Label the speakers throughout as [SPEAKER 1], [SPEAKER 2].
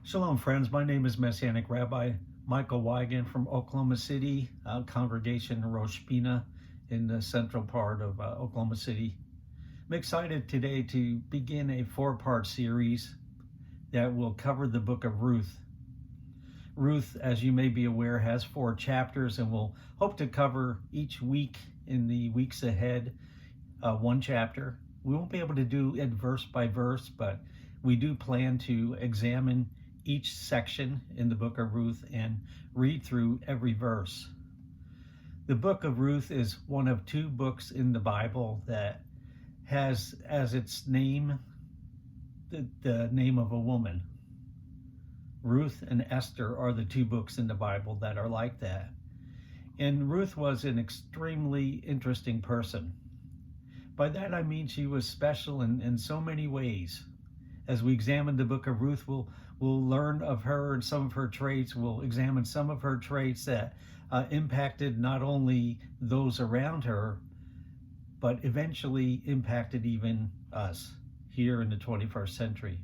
[SPEAKER 1] Shalom, friends. My name is Messianic Rabbi Michael Wigan from Oklahoma City, congregation Rosh Pina in the central part of Oklahoma City. I'm excited today to begin a four-part series that will cover the book of Ruth. Ruth, as you may be aware, has 4 chapters, and we'll hope to cover each week in the weeks ahead one chapter. We won't be able to do it verse by verse, but we do plan to examine each section in the book of Ruth and read through every verse. The book of Ruth is one of 2 books in the Bible that has as its name the name of a woman. Ruth and Esther are the 2 books in the Bible that are like that. And Ruth was an extremely interesting person. By that I mean she was special in so many ways. As we examine the book of Ruth, we'll learn of her and some of her traits. We'll examine some of her traits that impacted not only those around her, but eventually impacted even us here in the 21st century.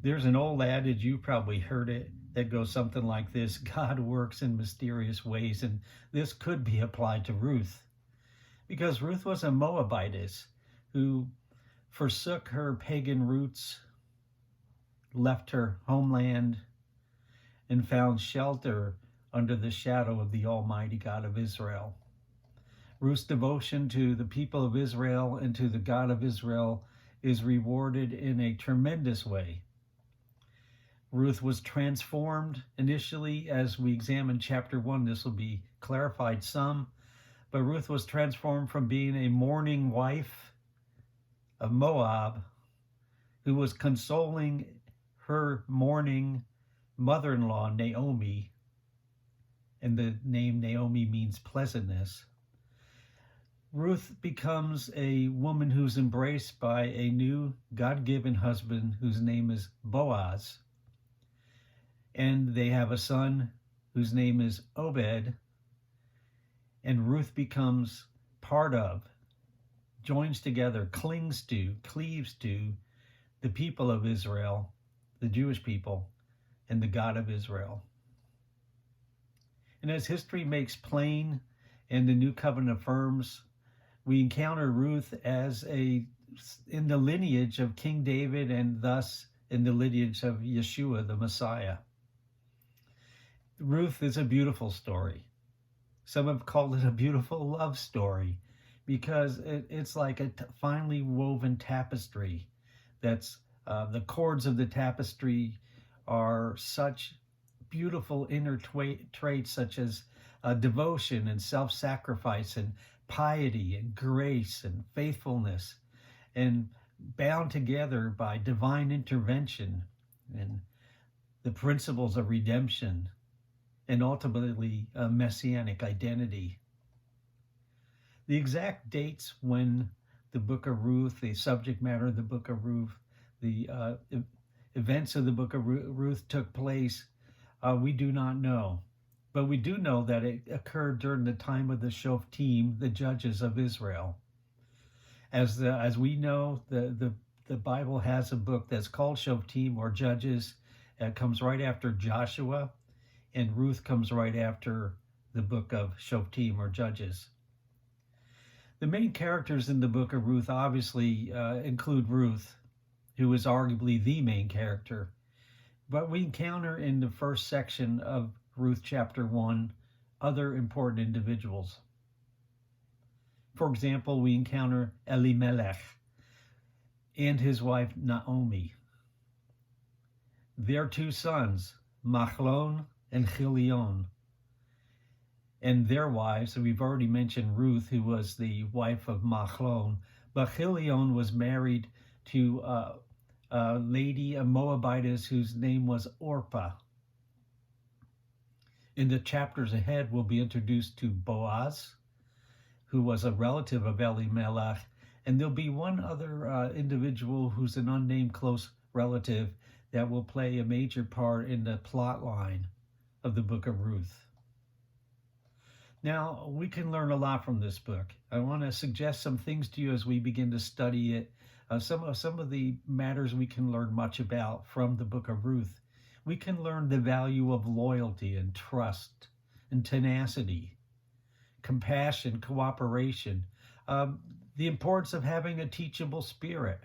[SPEAKER 1] There's an old adage, you probably heard it, that goes something like this: God works in mysterious ways, and this could be applied to Ruth. Because Ruth was a Moabitess who forsook her pagan roots, left her homeland, and found shelter under the shadow of the Almighty God of Israel. Ruth's devotion to the people of Israel and to the God of Israel is rewarded in a tremendous way. Ruth was transformed initially. As we examine chapter 1, this will be clarified some, but Ruth was transformed from being a mourning wife of Moab who was consoling her mourning mother-in-law Naomi, and the name Naomi means pleasantness. Ruth becomes a woman who's embraced by a new God-given husband whose name is Boaz, and they have a son whose name is Obed, and Ruth becomes part of, joins together, cleaves to the people of Israel, the Jewish people, and the God of Israel. And as history makes plain and the new covenant affirms, we encounter Ruth as in the lineage of King David, and thus in the lineage of Yeshua, the Messiah. Ruth is a beautiful story. Some have called it a beautiful love story because it's like a finely woven tapestry. That's the cords of the tapestry are such beautiful inner traits such as devotion and self-sacrifice and piety and grace and faithfulness, and bound together by divine intervention and the principles of redemption and ultimately a messianic identity. The exact dates when the book of Ruth, the subject matter of the book of Ruth, the events of the book of Ruth took place, we do not know. But we do know that it occurred during the time of the Shoftim, the judges of Israel. As we know, the Bible has a book that's called Shoftim, or Judges. It comes right after Joshua, and Ruth comes right after the book of Shoftim, or Judges. The main characters in the book of Ruth obviously include Ruth, who is arguably the main character. But we encounter in the first section of Ruth chapter 1 other important individuals. For example, we encounter Elimelech and his wife Naomi. Their 2 sons, Machlon and Chilion, and their wives. We've already mentioned Ruth, who was the wife of Machlon, but Chilion was married to a lady, a Moabitess, whose name was Orpah. In the chapters ahead, we'll be introduced to Boaz, who was a relative of Elimelech, and there'll be one other individual who's an unnamed close relative that will play a major part in the plot line of the book of Ruth. Now, we can learn a lot from this book. I want to suggest some things to you as we begin to study it. Some of the matters we can learn much about from the book of Ruth. We can learn the value of loyalty and trust and tenacity, compassion, cooperation, um, the importance of having a teachable spirit,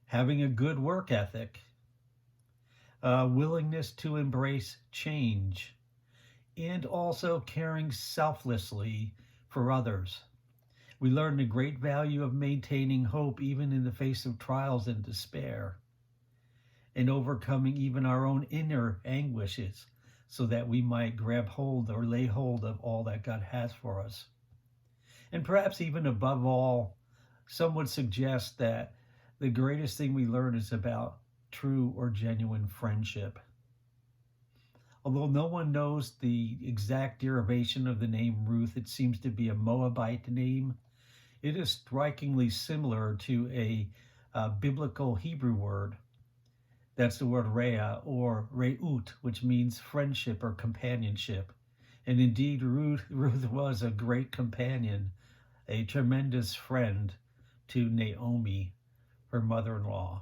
[SPEAKER 1] having a good work ethic, willingness to embrace change, and also caring selflessly for others. We learn the great value of maintaining hope even in the face of trials and despair, and overcoming even our own inner anguishes so that we might grab hold or lay hold of all that God has for us. And perhaps even above all, some would suggest that the greatest thing we learn is about true or genuine friendship. Although no one knows the exact derivation of the name Ruth, it seems to be a Moabite name. It is strikingly similar to a biblical Hebrew word. That's the word Rea or Reut, which means friendship or companionship. And indeed, Ruth was a great companion, a tremendous friend to Naomi, her mother-in-law.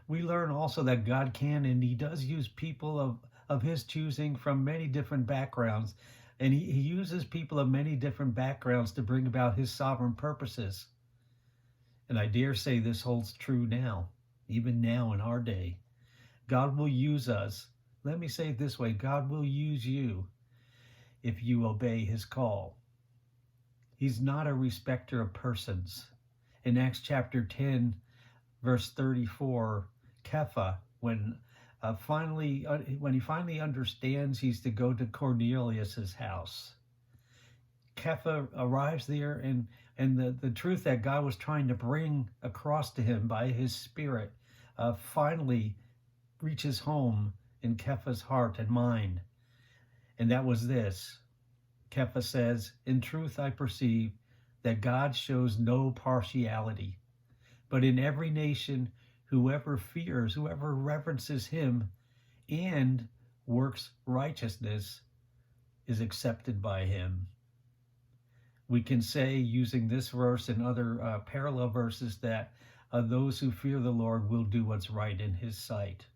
[SPEAKER 1] We learn also that God can and he does use people of his choosing from many different backgrounds. And he uses people of many different backgrounds to bring about his sovereign purposes. And I dare say this holds true now, even now in our day. God will use us. Let me say it this way, God will use you if you obey his call. He's not a respecter of persons. In Acts chapter 10, verse 34, Kepha, when he finally understands he's to go to Cornelius's house, Kepha arrives there, and the truth that God was trying to bring across to him by his Spirit finally reaches home in Kepha's heart and mind. And that was this. Kepha says, "In truth I perceive that God shows no partiality, but in every nation whoever fears, whoever reverences him and works righteousness is accepted by him." We can say, using this verse and other parallel verses, that those who fear the Lord will do what's right in his sight.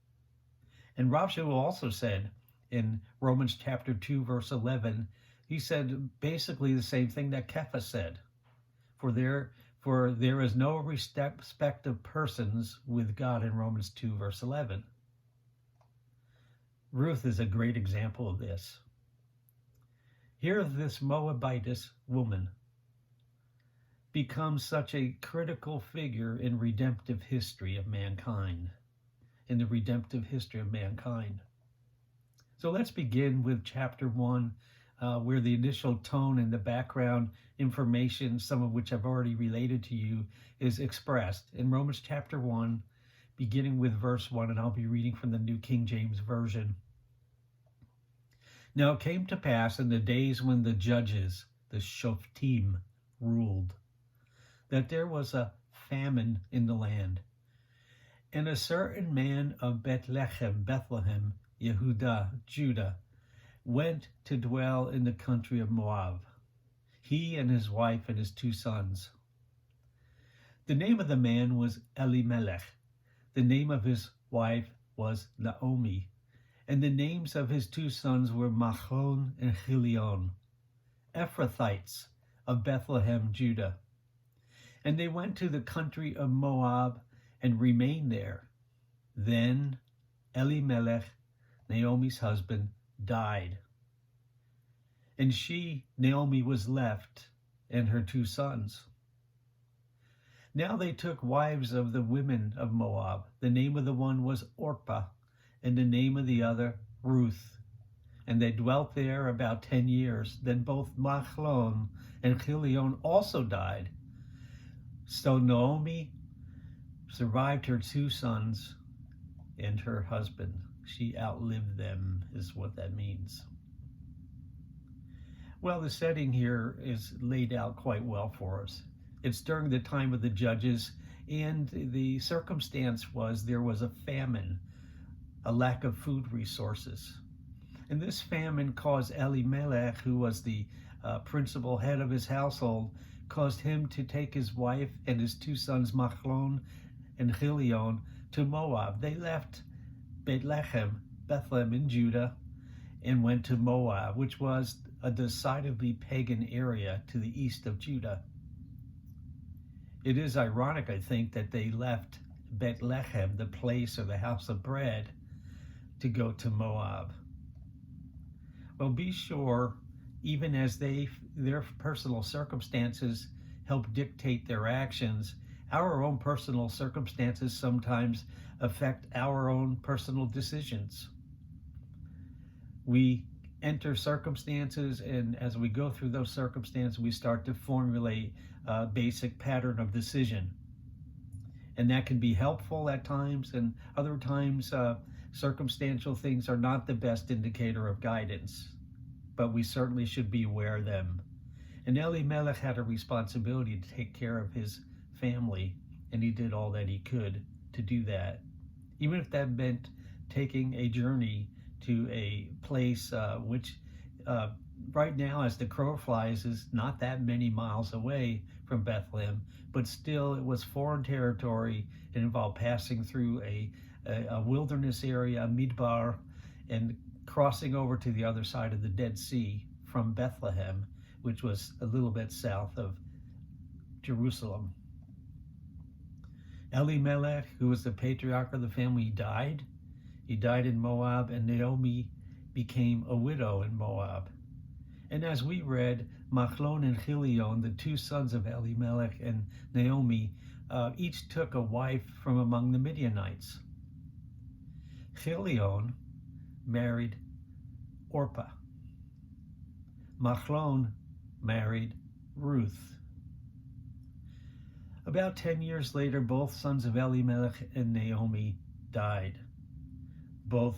[SPEAKER 1] And Rav Shaul also said in Romans chapter 2, verse 11, he said basically the same thing that Kepha said. For there is no respect of persons with God in Romans 2, verse 11. Ruth is a great example of this. Here, this Moabitess woman becomes such a critical figure in redemptive history of mankind, in the redemptive history of mankind. So let's begin with chapter 1, where the initial tone and the background information, some of which I've already related to you, is expressed. In Romans chapter 1, beginning with verse 1, and I'll be reading from the New King James Version. Now it came to pass in the days when the judges, the Shoftim, ruled, that there was a famine in the land. And a certain man of Bethlehem, Yehudah, Judah, went to dwell in the country of Moab, he and his wife and his 2 sons. The name of the man was Elimelech. The name of his wife was Naomi. And the names of his 2 sons were Machlon and Chilion, Ephrathites of Bethlehem, Judah. And they went to the country of Moab and remained there. Then Elimelech, Naomi's husband, died. And she, Naomi, was left, and her 2 sons. Now they took wives of the women of Moab. The name of the one was Orpah, and the name of the other Ruth. And they dwelt there about 10 years. Then both Machlon and Chilion also died. So Naomi survived her 2 sons and her husband. She outlived them, is what that means. Well, the setting here is laid out quite well for us. It's during the time of the judges, and the circumstance was there was a famine, a lack of food resources. And this famine caused Elimelech, who was the principal head of his household, caused him to take his wife and his 2 sons, Machlon and Chilion, to Moab. They left Bethlehem in Judah, and went to Moab, which was a decidedly pagan area to the east of Judah. It is ironic, I think, that they left Bethlehem, the place or the house of bread, to go to Moab. Well, be sure, even as their personal circumstances help dictate their actions, our own personal circumstances sometimes affect our own personal decisions. We enter circumstances, and as we go through those circumstances, we start to formulate a basic pattern of decision. And that can be helpful at times, and other times circumstantial things are not the best indicator of guidance, but we certainly should be aware of them. And Elimelech had a responsibility to take care of his family, and he did all that he could to do that. Even if that meant taking a journey to a place which right now, as the crow flies, is not that many miles away from Bethlehem, but still it was foreign territory. It involved passing through a wilderness area, a midbar, and crossing over to the other side of the Dead Sea from Bethlehem, which was a little bit south of Jerusalem. Elimelech, who was the patriarch of the family, died. He died in Moab, and Naomi became a widow in Moab. And as we read, Machlon and Chilion, the two sons of Elimelech and Naomi, each took a wife from among the Midianites. Chilion married Orpah. Machlon married Ruth. About 10 years later, both sons of Elimelech and Naomi died. Both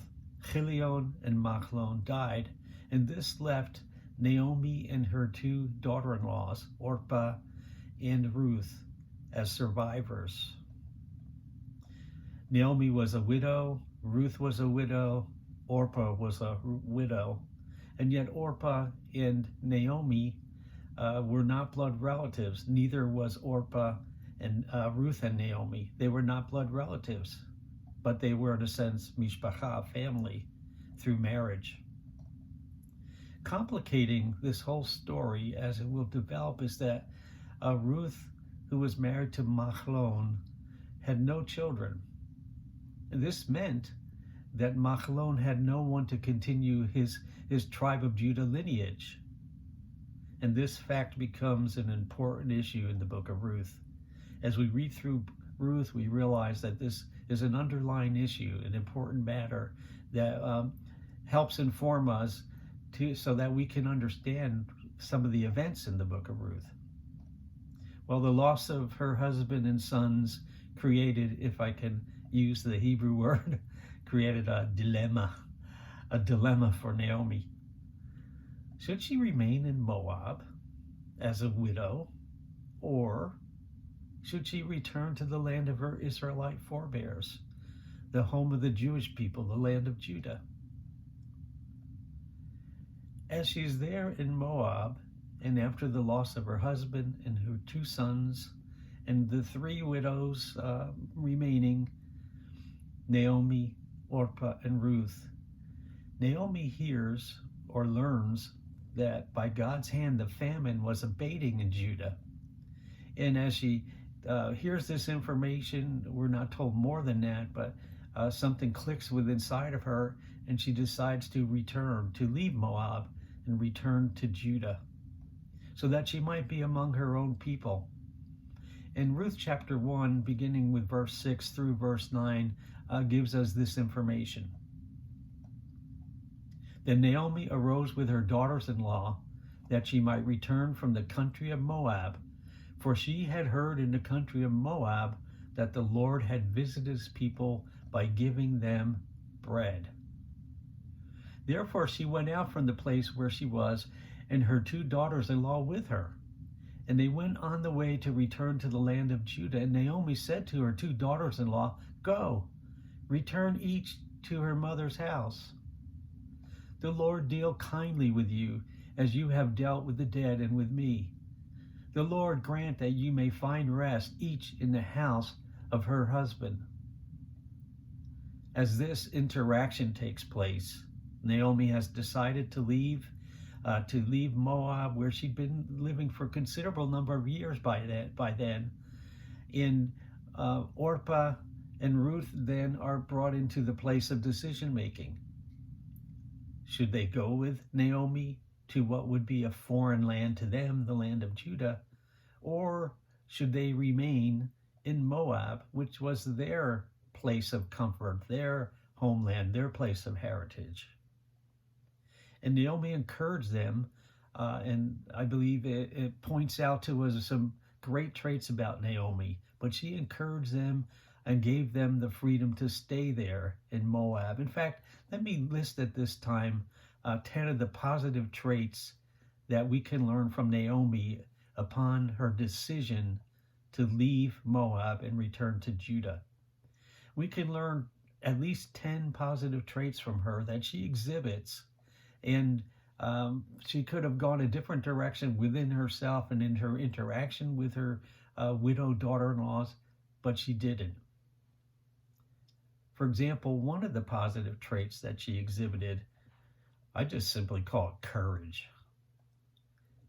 [SPEAKER 1] Chilion and Machlon died, and this left Naomi and her two daughter-in-laws, Orpah and Ruth, as survivors. Naomi was a widow, Ruth was a widow, Orpah was a widow, and yet Orpah and Naomi were not blood relatives. Neither was Orpah and Ruth and Naomi. They were not blood relatives, but they were, in a sense, mishpacha, family, through marriage. Complicating this whole story as it will develop is that Ruth, who was married to Machlon, had no children. And this meant that Machlon had no one to continue his tribe of Judah lineage. And this fact becomes an important issue in the book of Ruth. As we read through Ruth, we realize that this is an underlying issue, an important matter that helps inform us so that we can understand some of the events in the book of Ruth. Well, the loss of her husband and sons created, if I can use the Hebrew word, created a dilemma for Naomi. Should she remain in Moab as a widow, or should she return to the land of her Israelite forebears, the home of the Jewish people, the land of Judah? As she's there in Moab, and after the loss of her husband and her two sons, and the three widows remaining, Naomi, Orpah, and Ruth, Naomi hears or learns that by God's hand the famine was abating in Judah. And as she hears this information, we're not told more than that, but something clicks within inside of her, and she decides to return, to leave Moab and return to Judah, so that she might be among her own people. In Ruth chapter 1, beginning with verse 6 through verse 9, gives us this information. Then Naomi arose with her daughters-in-law, that she might return from the country of Moab, for she had heard in the country of Moab that the Lord had visited his people by giving them bread. Therefore she went out from the place where she was, and her two daughters-in-law with her. And they went on the way to return to the land of Judah. And Naomi said to her two daughters-in-law, Go, return each to her mother's house. The Lord deal kindly with you, as you have dealt with the dead and with me. The Lord grant that you may find rest, each in the house of her husband. As this interaction takes place, Naomi has decided to leave Moab, where she'd been living for a considerable number of years by then. In Orpah and Ruth then are brought into the place of decision making. Should they go with Naomi to what would be a foreign land to them, the land of Judah, or should they remain in Moab, which was their place of comfort, their homeland, their place of heritage? And Naomi encouraged them, and I believe it points out to us some great traits about Naomi, but she encouraged them and gave them the freedom to stay there in Moab. In fact, let me list at this time 10 of the positive traits that we can learn from Naomi upon her decision to leave Moab and return to Judah. We can learn at least 10 positive traits from her that she exhibits, and she could have gone a different direction within herself and in her interaction with her widowed daughter-in-laws, but she didn't. For example, one of the positive traits that she exhibited, I just simply call it courage.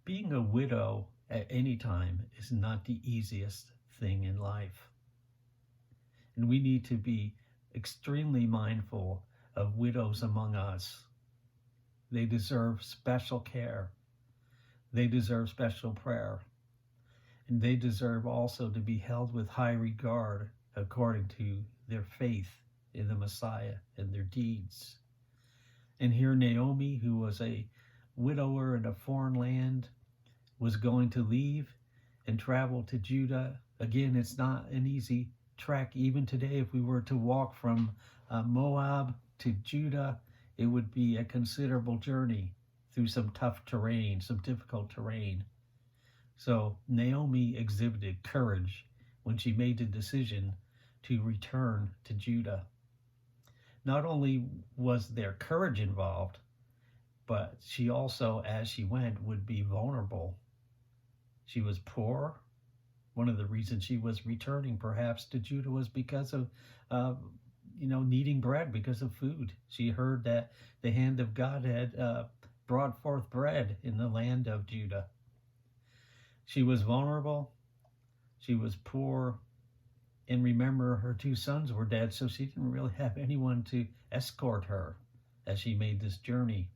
[SPEAKER 1] Being a widow at any time is not the easiest thing in life. And we need to be extremely mindful of widows among us. They deserve special care. They deserve special prayer. And they deserve also to be held with high regard according to their faith in the Messiah and their deeds. And here Naomi, who was a widower in a foreign land, was going to leave and travel to Judah. Again, it's not an easy trek. Even today, if we were to walk from Moab to Judah, it would be a considerable journey through some tough terrain, some difficult terrain. So Naomi exhibited courage when she made the decision to return to Judah. Not only was there courage involved, but she also, as she went, would be vulnerable. She was poor. One of the reasons she was returning perhaps to Judah was because of needing bread, because of food. She heard that the hand of God had brought forth bread in the land of Judah. She was vulnerable. She was poor. And remember, her two sons were dead, so she didn't really have anyone to escort her as she made this journey.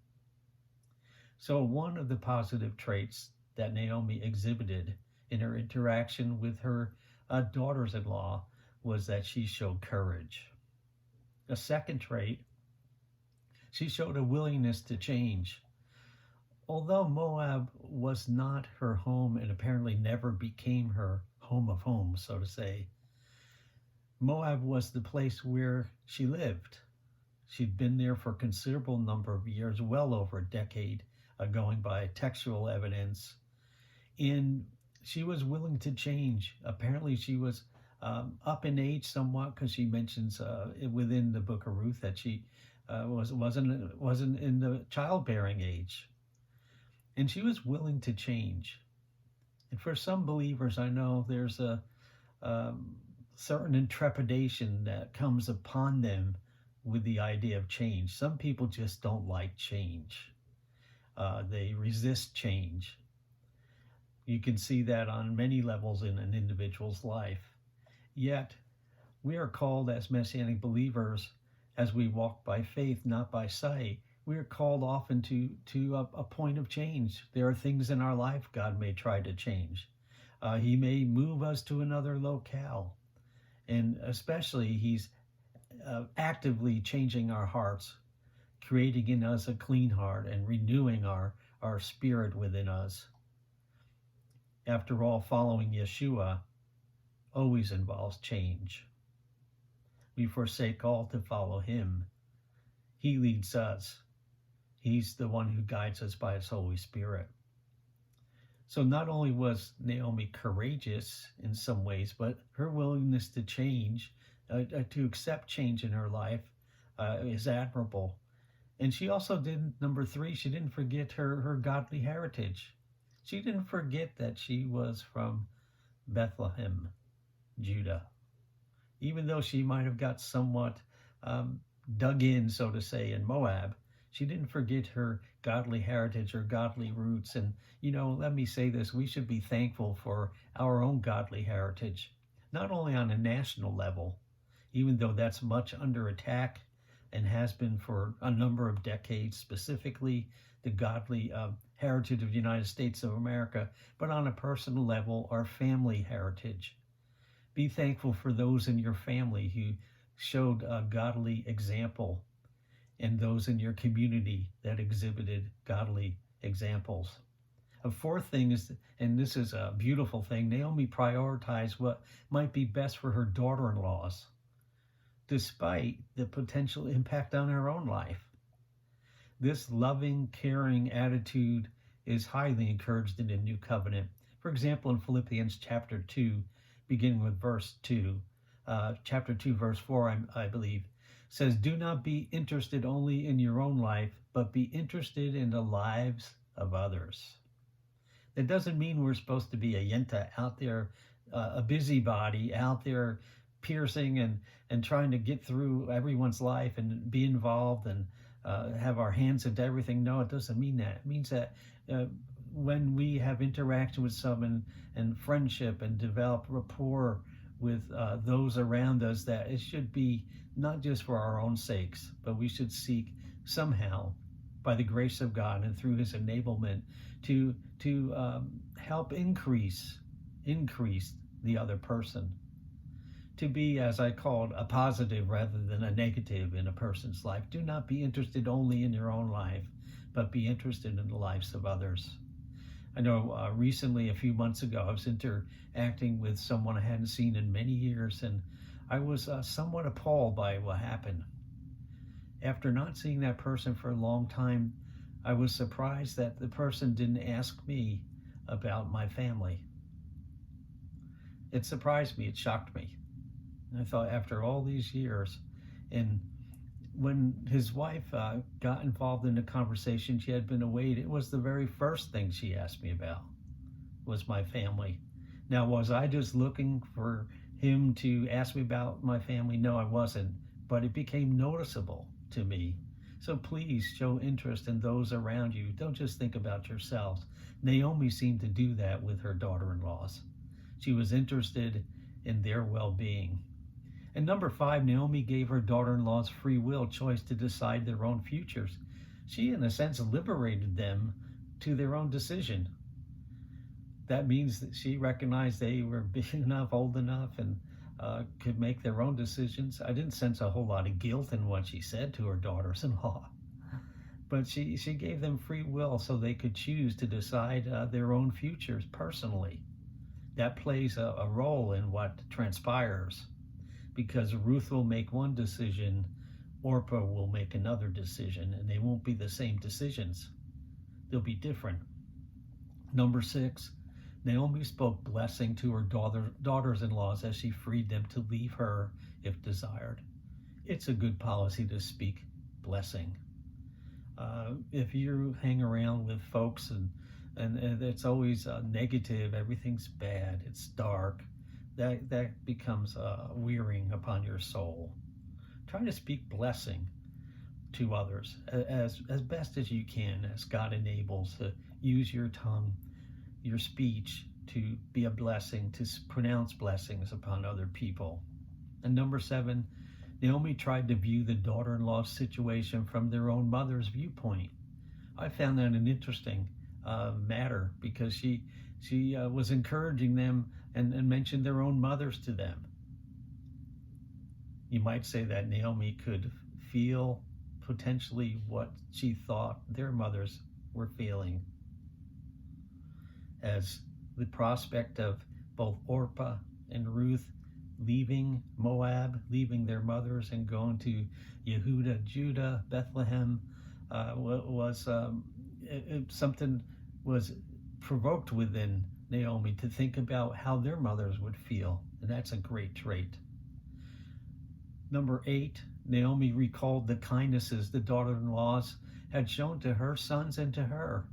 [SPEAKER 1] So one of the positive traits that Naomi exhibited in her interaction with her daughters-in-law was that she showed courage. A second trait, she showed a willingness to change. Although Moab was not her home and apparently never became her home of homes, so to say, Moab was the place where she lived. She'd been there for a considerable number of years, well over a decade, going by textual evidence. And she was willing to change. Apparently she was up in age somewhat, because she mentions within the book of Ruth that she wasn't in the childbearing age. And she was willing to change. And for some believers, I know there's a certain intrepidation that comes upon them with the idea of change. Some people just don't like change. They resist change. You can see that on many levels in an individual's life. Yet, we are called as Messianic believers, as we walk by faith, not by sight. We are called often to a point of change. There are things in our life God may try to change. He may move us to another locale. And especially, he's actively changing our hearts, creating in us a clean heart and renewing our spirit within us. After all, following Yeshua always involves change. We forsake all to follow him. He leads us. He's the one who guides us by his Holy Spirit. So not only was Naomi courageous in some ways, but her willingness to change, to accept change in her life, is admirable. And she also didn't, number three, she didn't forget her godly heritage. She didn't forget that she was from Bethlehem, Judah. Even though she might have got somewhat um, dug in, so to say, in Moab, she didn't forget her godly heritage, her godly roots. And, let me say this, we should be thankful for our own godly heritage, not only on a national level, even though that's much under attack and has been for a number of decades, specifically the godly heritage of the United States of America, but on a personal level, our family heritage. Be thankful for those in your family who showed a godly example and those in your community that exhibited godly examples. A fourth thing is, and this is a beautiful thing, Naomi prioritized what might be best for her daughter in laws, despite the potential impact on her own life. This loving, caring attitude is highly encouraged in the new covenant. For example, in Philippians chapter 2, beginning with verse 2, chapter 2, verse 4, I believe, says, "Do not be interested only in your own life, but be interested in the lives of others." That doesn't mean we're supposed to be a yenta out there, a busybody out there piercing and trying to get through everyone's life and be involved and have our hands into everything. No, it doesn't mean that. It means that when we have interaction with someone and friendship and develop rapport with those around us, that it should be not just for our own sakes, but we should seek somehow, by the grace of God and through His enablement, to help increase the other person, to be, as I called, a positive rather than a negative in a person's life. Do not be interested only in your own life, but be interested in the lives of others. I know recently, a few months ago, I was interacting with someone I hadn't seen in many years, and I was somewhat appalled by what happened. After not seeing that person for a long time, I was surprised that the person didn't ask me about my family. It surprised me, it shocked me. And I thought, after all these years, and when his wife got involved in the conversation, she had been away, it was the very first thing she asked me about, was my family. Now, was I just looking for him to ask me about my family? No, I wasn't, but it became noticeable to me. So please show interest in those around you. Don't just think about yourselves. Naomi seemed to do that with her daughter-in-laws. She was interested in their well-being. And number 5, Naomi gave her daughter-in-laws free will choice to decide their own futures. She, in a sense, liberated them to their own decision. That means that she recognized they were big enough, old enough, and could make their own decisions. I didn't sense a whole lot of guilt in what she said to her daughters-in-law, but she gave them free will so they could choose to decide their own futures personally. That plays a role in what transpires, because Ruth will make one decision, Orpah will make another decision, and they won't be the same decisions. They'll be different. Number 6, Naomi spoke blessing to her daughters-in-laws as she freed them to leave her if desired. It's a good policy to speak blessing. If you hang around with folks and it's always negative, everything's bad, it's dark, that becomes wearing upon your soul. Try to speak blessing to others as best as you can, as God enables. Use your tongue, your speech, to be a blessing, to pronounce blessings upon other people. And number 7, Naomi tried to view the daughter-in-law's situation from their own mother's viewpoint. I found that an interesting matter, because she was encouraging them and mentioned their own mothers to them. You might say that Naomi could feel potentially what she thought their mothers were feeling, as the prospect of both Orpah and Ruth leaving Moab, leaving their mothers and going to Yehuda, Judah, Bethlehem, something was provoked within Naomi to think about how their mothers would feel, and that's a great trait. Number 8, Naomi recalled the kindnesses the daughter-in-laws had shown to her sons and to her.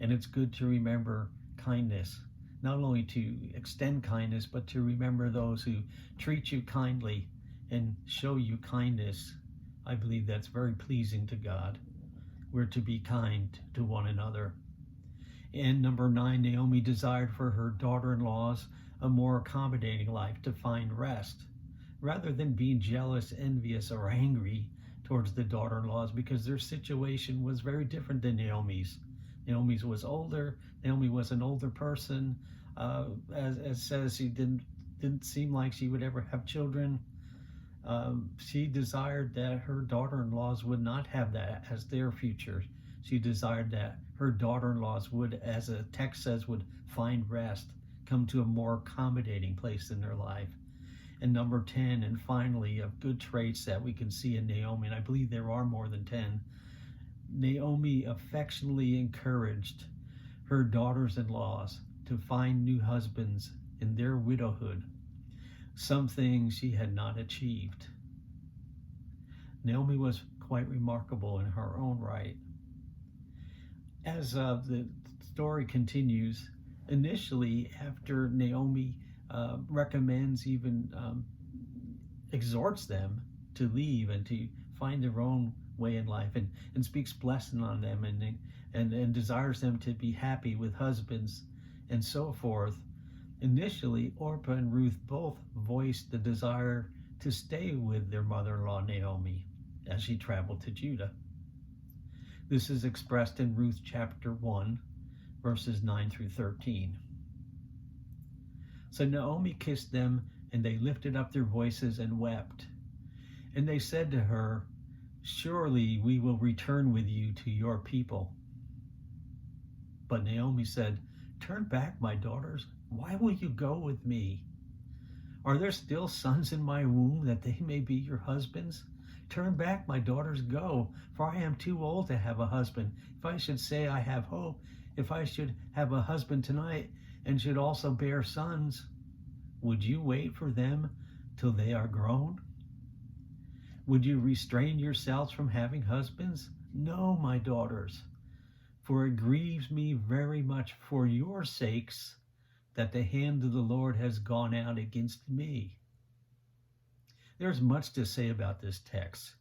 [SPEAKER 1] And it's good to remember kindness, not only to extend kindness, but to remember those who treat you kindly and show you kindness. I believe that's very pleasing to God. We're to be kind to one another. And number 9, Naomi desired for her daughter-in-laws a more accommodating life to find rest, rather than being jealous, envious, or angry towards the daughter-in-laws, because their situation was very different than Naomi's. Naomi's was older. Naomi was an older person. As says, she didn't seem like she would ever have children. She desired that her daughter-in-laws would not have that as their future. She desired that her daughter-in-laws would, as the text says, would find rest, come to a more accommodating place in their life. And number 10, and finally, of good traits that we can see in Naomi, and I believe there are more than 10, Naomi affectionately encouraged her daughters-in-laws to find new husbands in their widowhood, something she had not achieved. Naomi was quite remarkable in her own right. As the story continues, initially, after Naomi recommends, even exhorts them to leave and to find their own way in life, and speaks blessing on them, and desires them to be happy with husbands and so forth. Initially, Orpah and Ruth both voiced the desire to stay with their mother-in-law Naomi as she traveled to Judah. This is expressed in Ruth chapter 1, verses 9 through 13. So Naomi kissed them, and they lifted up their voices and wept. And they said to her, "Surely we will return with you to your people." But Naomi said, "Turn back, my daughters. Why will you go with me? Are there still sons in my womb that they may be your husbands? Turn back, my daughters, go, for I am too old to have a husband. If I should say I have hope, if I should have a husband tonight and should also bear sons, would you wait for them till they are grown? Would you restrain yourselves from having husbands? No, my daughters, for it grieves me very much for your sakes that the hand of the Lord has gone out against me." There's much to say about this text,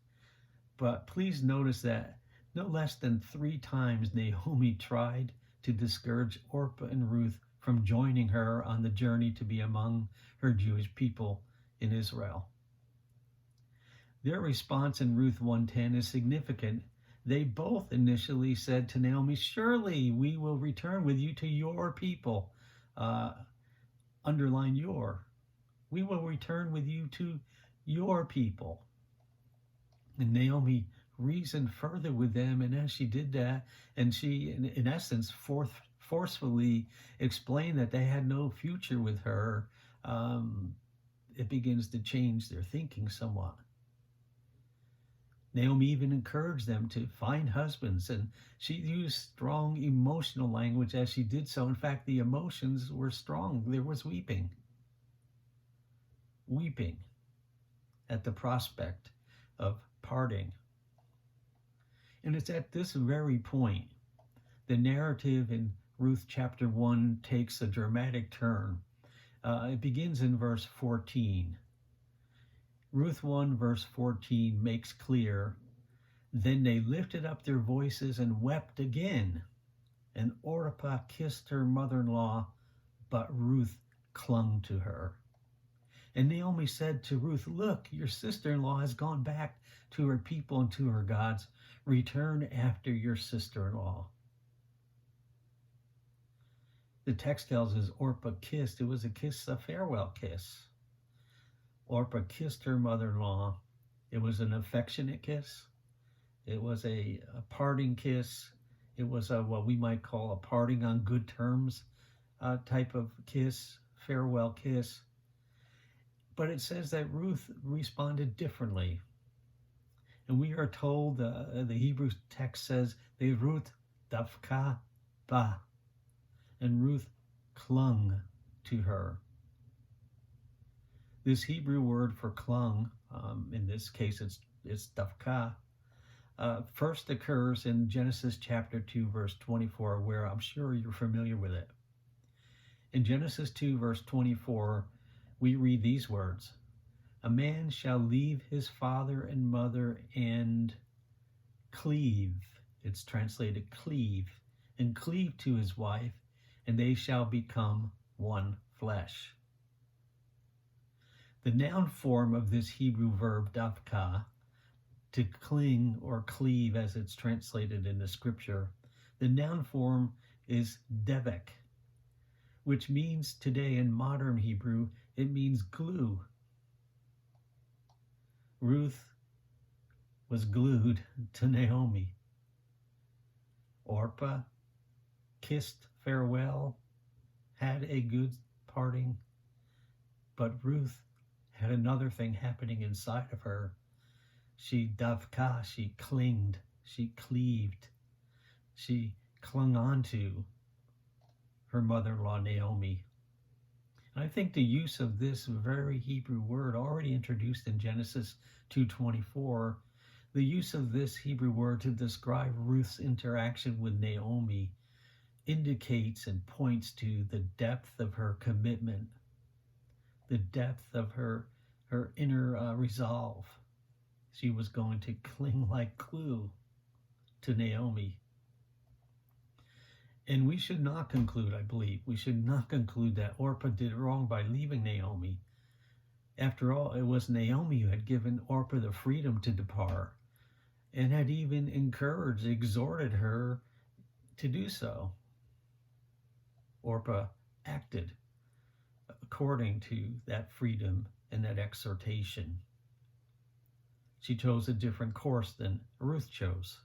[SPEAKER 1] but please notice that no less than 3 times Naomi tried to discourage Orpah and Ruth from joining her on the journey to be among her Jewish people in Israel. Their response in Ruth 1:10 is significant. They both initially said to Naomi, "Surely we will return with you to your people." Underline your. We will return with you to your people. And Naomi reasoned further with them, and as she did that, and she, in essence, forcefully explained that they had no future with her, it begins to change their thinking somewhat. Naomi even encouraged them to find husbands, and she used strong emotional language as she did so. In fact, the emotions were strong. There was weeping at the prospect of parting. And it's at this very point the narrative in Ruth chapter 1 takes a dramatic turn. It begins in verse 14. Ruth 1 verse 14 makes clear, "Then they lifted up their voices and wept again, and Orpah kissed her mother-in-law, but Ruth clung to her. And Naomi said to Ruth, 'Look, your sister-in-law has gone back to her people and to her gods. Return after your sister-in-law.'" The text tells us Orpah kissed. It was a kiss, a farewell kiss. Orpah kissed her mother-in-law. It was an affectionate kiss. It was a parting kiss. It was what we might call a parting on good terms type of kiss, farewell kiss. But it says that Ruth responded differently. And we are told, the Hebrew text says, "The Ruth dafka ba," and Ruth clung to her. This Hebrew word for clung, in this case it's dafka, first occurs in Genesis chapter 2, verse 24, where I'm sure you're familiar with it. In Genesis 2, verse 24, we read these words, A man shall leave his father and mother and cleave, it's translated cleave, and cleave to his wife, and they shall become one flesh. The noun form of this Hebrew verb davka, to cling or cleave as it's translated in the scripture, the noun form is devek, which means today in modern Hebrew, it means glue. Ruth was glued to Naomi. Orpah kissed farewell, had a good parting, but Ruth had another thing happening inside of her. She davka, she clinged, she cleaved, she clung on to her mother-in-law Naomi. And I think the use of this very Hebrew word, already introduced in Genesis 2:24, the use of this Hebrew word to describe Ruth's interaction with Naomi indicates and points to the depth of her commitment, the depth of her inner resolve. She was going to cling like glue to Naomi. And we should not conclude, I believe, we should not conclude that Orpah did wrong by leaving Naomi. After all, it was Naomi who had given Orpah the freedom to depart and had even encouraged, exhorted her to do so. Orpah acted according to that freedom and that exhortation. She chose a different course than Ruth chose.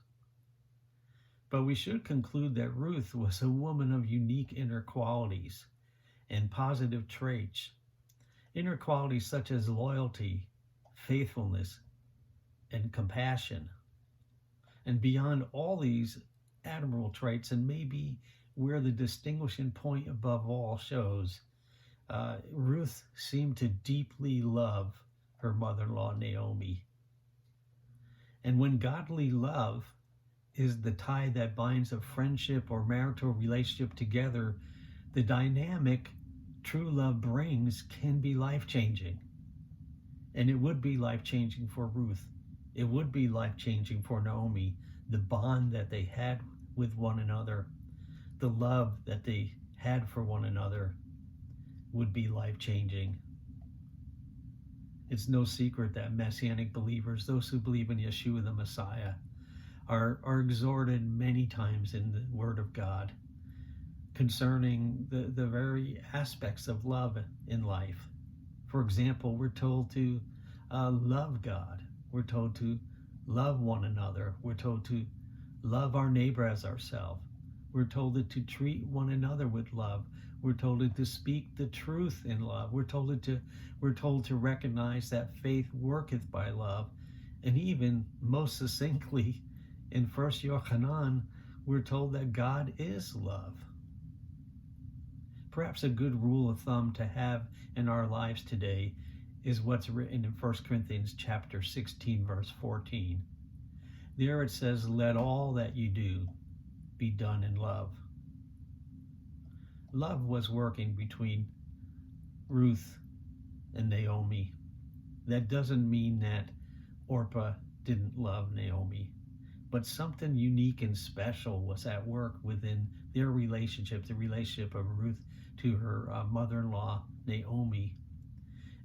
[SPEAKER 1] But we should conclude that Ruth was a woman of unique inner qualities and positive traits. Inner qualities such as loyalty, faithfulness, and compassion. And beyond all these admirable traits, and maybe where the distinguishing point above all shows, Ruth seemed to deeply love her mother-in-law Naomi. And when godly love is the tie that binds a friendship or marital relationship together, the dynamic true love brings can be life-changing. And it would be life-changing for Ruth. It would be life-changing for Naomi. The bond that they had with one another, the love that they had for one another would be life-changing. It's no secret that Messianic believers, those who believe in Yeshua the Messiah, are exhorted many times in the Word of God concerning the very aspects of love in life. For example, we're told to love God. We're told to love one another. We're told to love our neighbor as ourselves. We're told to treat one another with love. We're told to speak the truth in love. We're told to recognize that faith worketh by love. And even most succinctly, in 1 Yochanan, we're told that God is love. Perhaps a good rule of thumb to have in our lives today is what's written in 1 Corinthians chapter 16, verse 14. There it says, "Let all that you do be done in love." Love was working between Ruth and Naomi. That doesn't mean that Orpah didn't love Naomi, but something unique and special was at work within their relationship, the relationship of Ruth to her mother-in-law Naomi,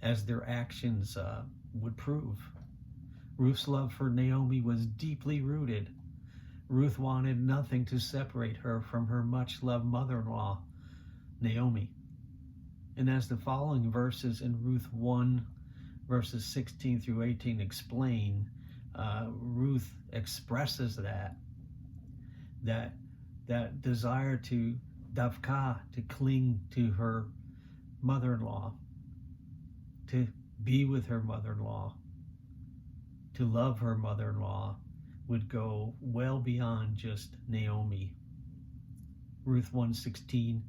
[SPEAKER 1] as their actions would prove. Ruth's love for Naomi was deeply rooted. Ruth wanted nothing to separate her from her much-loved mother-in-law, Naomi. And as the following verses in Ruth 1, verses 16 through 18 explain, Ruth expresses that desire to davka, to cling to her mother-in-law, to be with her mother-in-law, to love her mother-in-law, would go well beyond just Naomi. Ruth 1:16,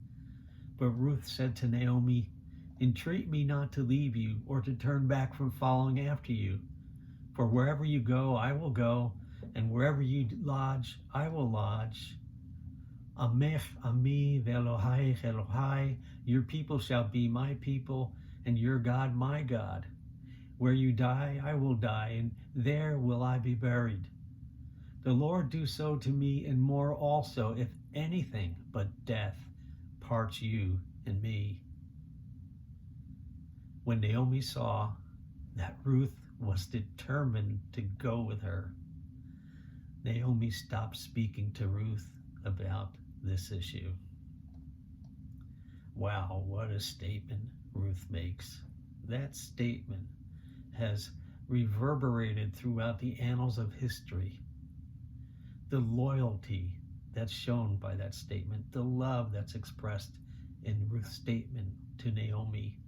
[SPEAKER 1] but Ruth said to Naomi, "Entreat me not to leave you or to turn back from following after you. For wherever you go, I will go, and wherever you lodge, I will lodge. Amech ami ve'Eloheich Elohai, your people shall be my people, and your God my God. Where you die, I will die, and there will I be buried. The Lord do so to me, and more also, if anything but death parts you and me. When Naomi saw that Ruth was determined to go with her, Naomi stopped speaking to Ruth about this issue. Wow, what a statement Ruth makes. That statement has reverberated throughout the annals of history. The loyalty that's shown by that statement, the love that's expressed in Ruth's statement to Naomi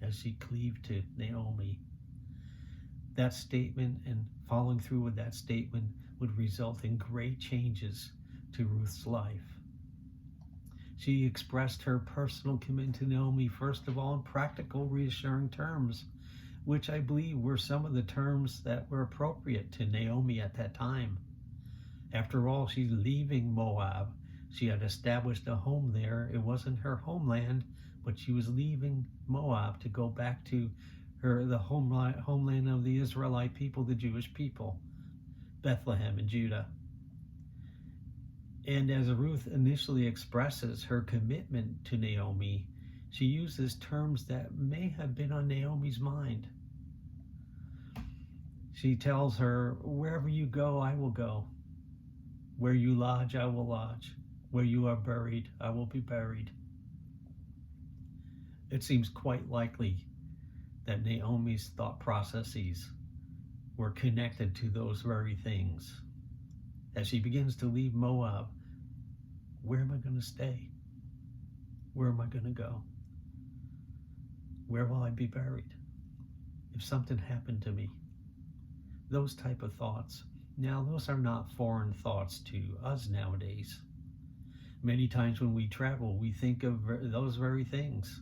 [SPEAKER 1] as she cleaved to Naomi. That statement and following through with that statement would result in great changes to Ruth's life. She expressed her personal commitment to Naomi, first of all, in practical, reassuring terms, which I believe were some of the terms that were appropriate to Naomi at that time. After all, she's leaving Moab. She had established a home there. It wasn't her homeland, but she was leaving Moab to go back to the homeland of the Israelite people, the Jewish people, Bethlehem in Judah. And as Ruth initially expresses her commitment to Naomi, she uses terms that may have been on Naomi's mind. She tells her, wherever you go, I will go. Where you lodge, I will lodge. Where you are buried, I will be buried. It seems quite likely that Naomi's thought processes were connected to those very things. As she begins to leave Moab, where am I going to stay? Where am I going to go? Where will I be buried? If something happened to me? Those type of thoughts. Now, those are not foreign thoughts to us nowadays. Many times when we travel, we think of those very things.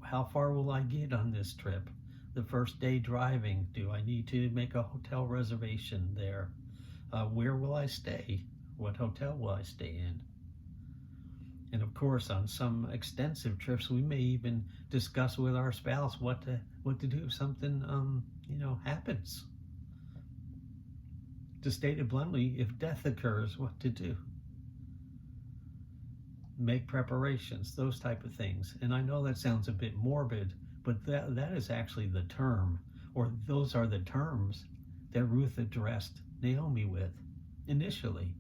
[SPEAKER 1] How far will I get on this trip? The first day driving, do I need to make a hotel reservation there? Where will I stay? What hotel will I stay in? And of course, on some extensive trips, we may even discuss with our spouse what to do if something happens. To state it bluntly, if death occurs, what to do. Make preparations, those type of things. And I know that sounds a bit morbid, but that is actually the term, or those are the terms that Ruth addressed Naomi with initially.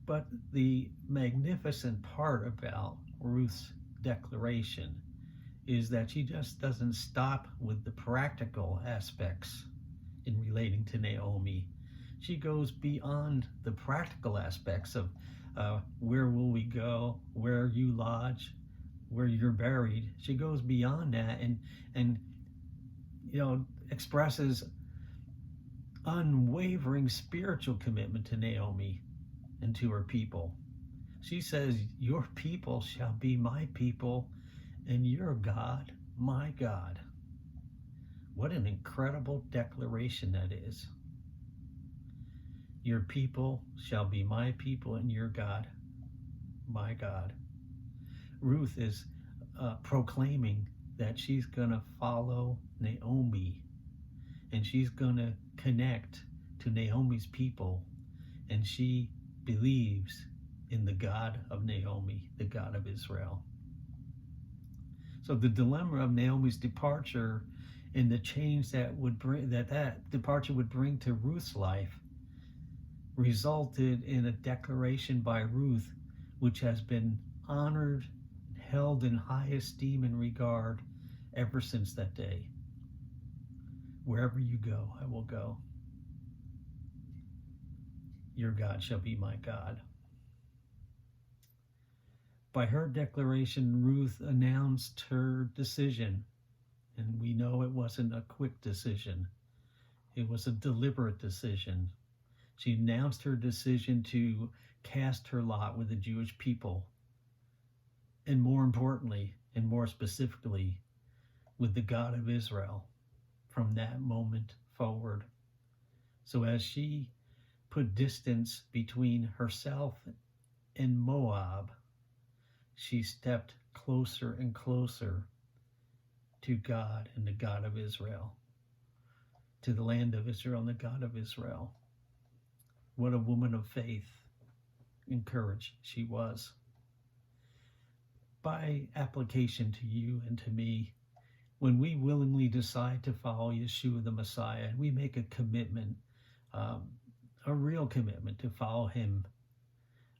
[SPEAKER 1] But the magnificent part about Ruth's declaration is that she just doesn't stop with the practical aspects in relating to Naomi. She goes beyond the practical aspects of where will we go, where you lodge, where you're buried. She goes beyond that and expresses unwavering spiritual commitment to Naomi and to her people. She says, your people shall be my people, and your God, my God. What an incredible declaration that is. Your people shall be my people, and your God, my God. Ruth is proclaiming that she's going to follow Naomi, and she's going to connect to Naomi's people, and she believes in the God of Naomi, the God of Israel. So the dilemma of Naomi's departure and the change that departure would bring to Ruth's life resulted in a declaration by Ruth, which has been honored, held in high esteem and regard ever since that day. Wherever you go, I will go. Your God shall be my God. By her declaration, Ruth announced her decision, and we know it wasn't a quick decision. It was a deliberate decision. She announced her decision to cast her lot with the Jewish people, and more importantly, and more specifically, with the God of Israel from that moment forward. So as she put distance between herself and Moab, she stepped closer and closer to God and the God of Israel, to the land of Israel and the God of Israel. What a woman of faith and courage she was. By application to you and to me, when we willingly decide to follow Yeshua the Messiah and we make a commitment, a real commitment to follow him,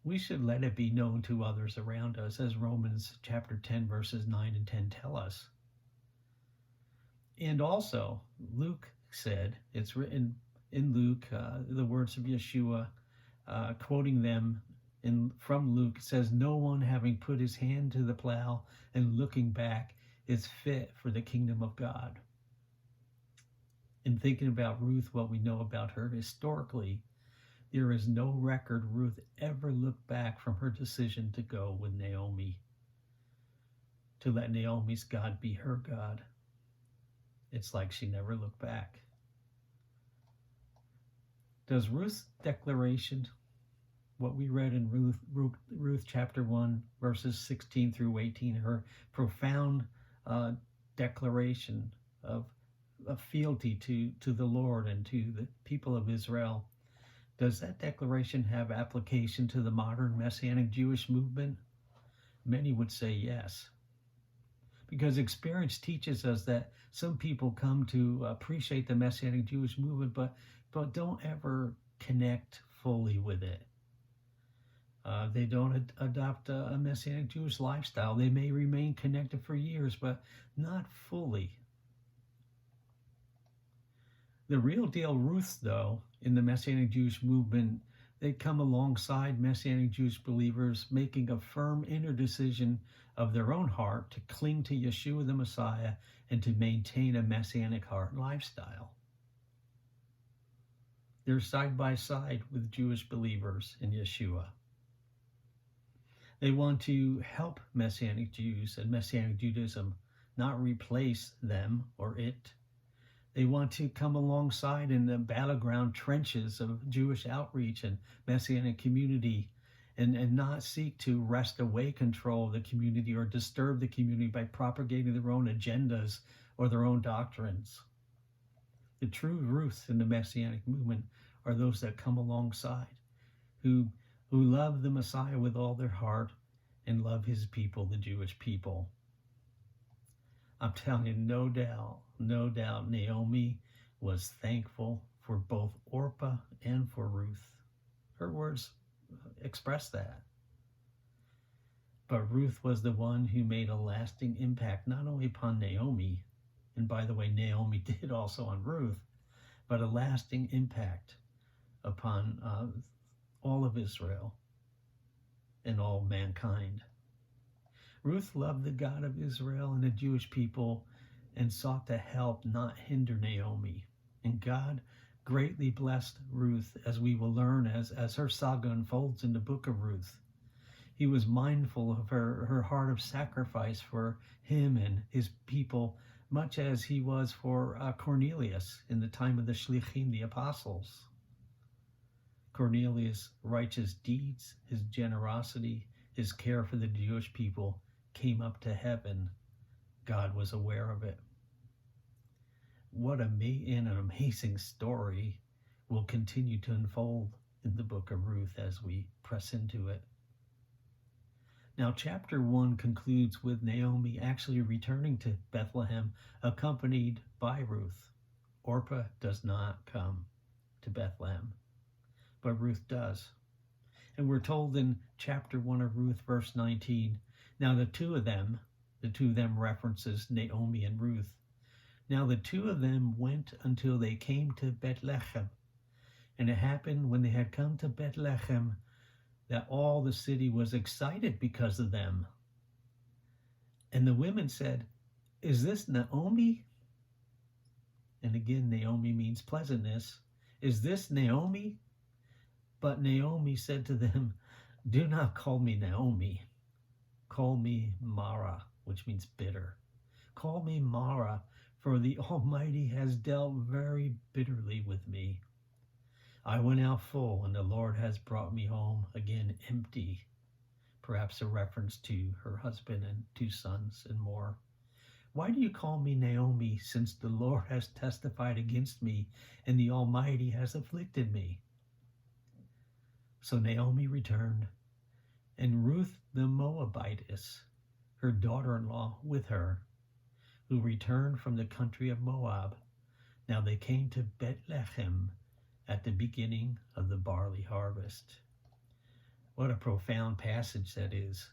[SPEAKER 1] we should let it be known to others around us, as Romans chapter 10 verses 9 and 10 tell us. And also, Luke said, it's written in Luke, the words of Yeshua, quoting them from Luke, it says, "No one having put his hand to the plow and looking back is fit for the kingdom of God." In thinking about Ruth, what we know about her historically, there is no record Ruth ever looked back from her decision to go with Naomi, to let Naomi's God be her God. It's like she never looked back. Does Ruth's declaration, what we read in Ruth chapter 1, verses 16 through 18, her profound declaration of fealty to the Lord and to the people of Israel, does that declaration have application to the modern Messianic Jewish movement? Many would say yes. Because experience teaches us that some people come to appreciate the Messianic Jewish movement, but don't ever connect fully with it. They don't adopt a Messianic Jewish lifestyle. They may remain connected for years, but not fully. The real deal Ruths, though, in the Messianic Jewish movement, they come alongside Messianic Jewish believers, making a firm inner decision of their own heart to cling to Yeshua the Messiah and to maintain a Messianic heart lifestyle. They're side by side with Jewish believers in Yeshua. They want to help Messianic Jews and Messianic Judaism, not replace them or it. They want to come alongside in the battleground trenches of Jewish outreach and Messianic community and not seek to wrest away control of the community or disturb the community by propagating their own agendas or their own doctrines. The true Ruths in the Messianic movement are those that come alongside, who love the Messiah with all their heart and love his people, the Jewish people. I'm telling you, no doubt, Naomi was thankful for both Orpah and for Ruth. Her words express that. But Ruth was the one who made a lasting impact, not only upon Naomi, and by the way, Naomi did also on Ruth, but a lasting impact upon all of Israel and all mankind. Ruth loved the God of Israel and the Jewish people and sought to help, not hinder Naomi. And God greatly blessed Ruth, as we will learn as her saga unfolds in the book of Ruth. He was mindful of her heart of sacrifice for him and his people, much as he was for Cornelius in the time of the Shlichim, the apostles. Cornelius' righteous deeds, his generosity, his care for the Jewish people came up to heaven. God was aware of it. What an amazing story will continue to unfold in the book of Ruth as we press into it. Now, chapter 1 concludes with Naomi actually returning to Bethlehem, accompanied by Ruth. Orpah does not come to Bethlehem, but Ruth does. And we're told in chapter 1 of Ruth, verse 19, now the two of them references Naomi and Ruth. Now the two of them went until they came to Bethlehem. And it happened when they had come to Bethlehem that all the city was excited because of them. And the women said, "Is this Naomi?" And again, Naomi means pleasantness. "Is this Naomi?" But Naomi said to them, "Do not call me Naomi. Call me Mara," which means bitter. "Call me Mara, for the Almighty has dealt very bitterly with me. I went out full, and the Lord has brought me home again empty." Perhaps a reference to her husband and 2 sons and more. Why do you call me Naomi, since the Lord has testified against me and the Almighty has afflicted me? So Naomi returned, and Ruth the Moabitess, her daughter-in-law, with her, who returned from the country of Moab. Now they came to Bethlehem at the beginning of the barley harvest. What a profound passage that is.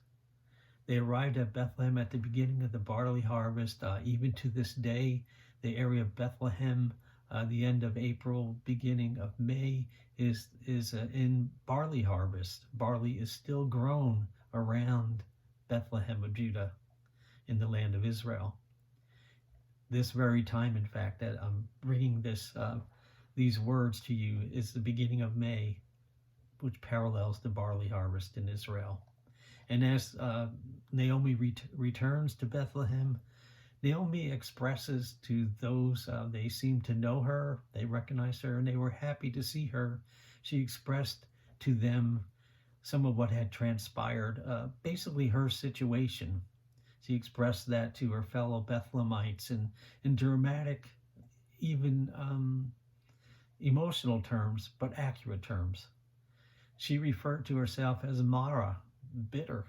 [SPEAKER 1] They arrived at Bethlehem at the beginning of the barley harvest. Even to this day, the area of Bethlehem, the end of April, beginning of May, is in barley harvest. Barley is still grown around Bethlehem of Judah in the land of Israel. This very time, in fact, that I'm bringing these words to you is the beginning of May, which parallels the barley harvest in Israel. And as Naomi returns to Bethlehem, Naomi expresses to those, they seem to know her, they recognize her, and they were happy to see her. She expressed to them some of what had transpired, basically her situation. She expressed that to her fellow Bethlehemites in dramatic, even emotional terms, but accurate terms. She referred to herself as Mara, bitter.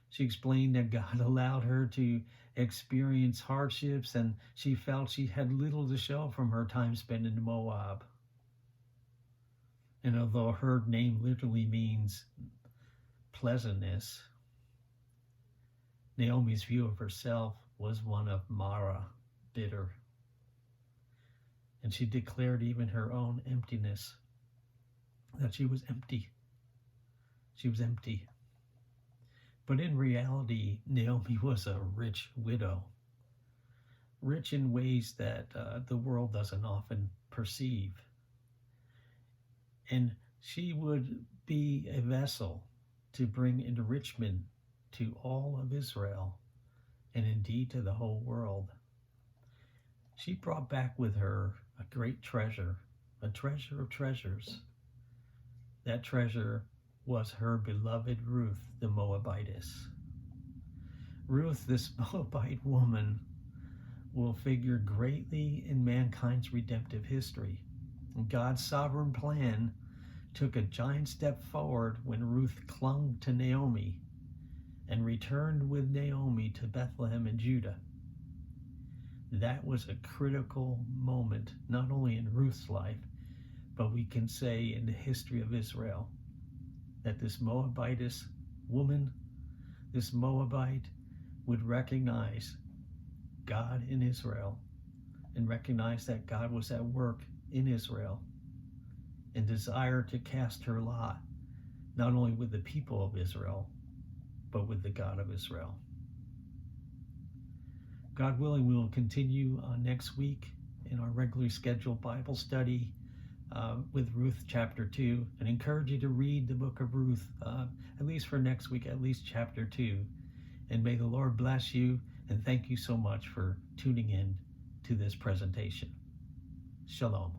[SPEAKER 1] She explained that God allowed her to experience hardships, and she felt she had little to show from her time spent in Moab. And although her name literally means pleasantness, Naomi's view of herself was one of Mara, bitter. And she declared even her own emptiness, that she was empty. She was empty. But in reality, Naomi was a rich widow, rich in ways that the world doesn't often perceive. And she would be a vessel to bring enrichment to all of Israel, and indeed to the whole world. She brought back with her a great treasure, a treasure of treasures. That treasure was her beloved Ruth the Moabitess. Ruth, this Moabite woman, will figure greatly in mankind's redemptive history. God's sovereign plan took a giant step forward when Ruth clung to Naomi and returned with Naomi to Bethlehem in Judah. That was a critical moment, not only in Ruth's life, but we can say in the history of Israel, that this Moabitess woman, this Moabite, would recognize God in Israel and recognize that God was at work in Israel and desire to cast her lot, not only with the people of Israel, but with the God of Israel. God willing, we will continue next week in our regularly scheduled Bible study with Ruth chapter 2, and encourage you to read the book of Ruth, at least for next week, at least chapter 2. And may the Lord bless you, and thank you so much for tuning in to this presentation. Shalom.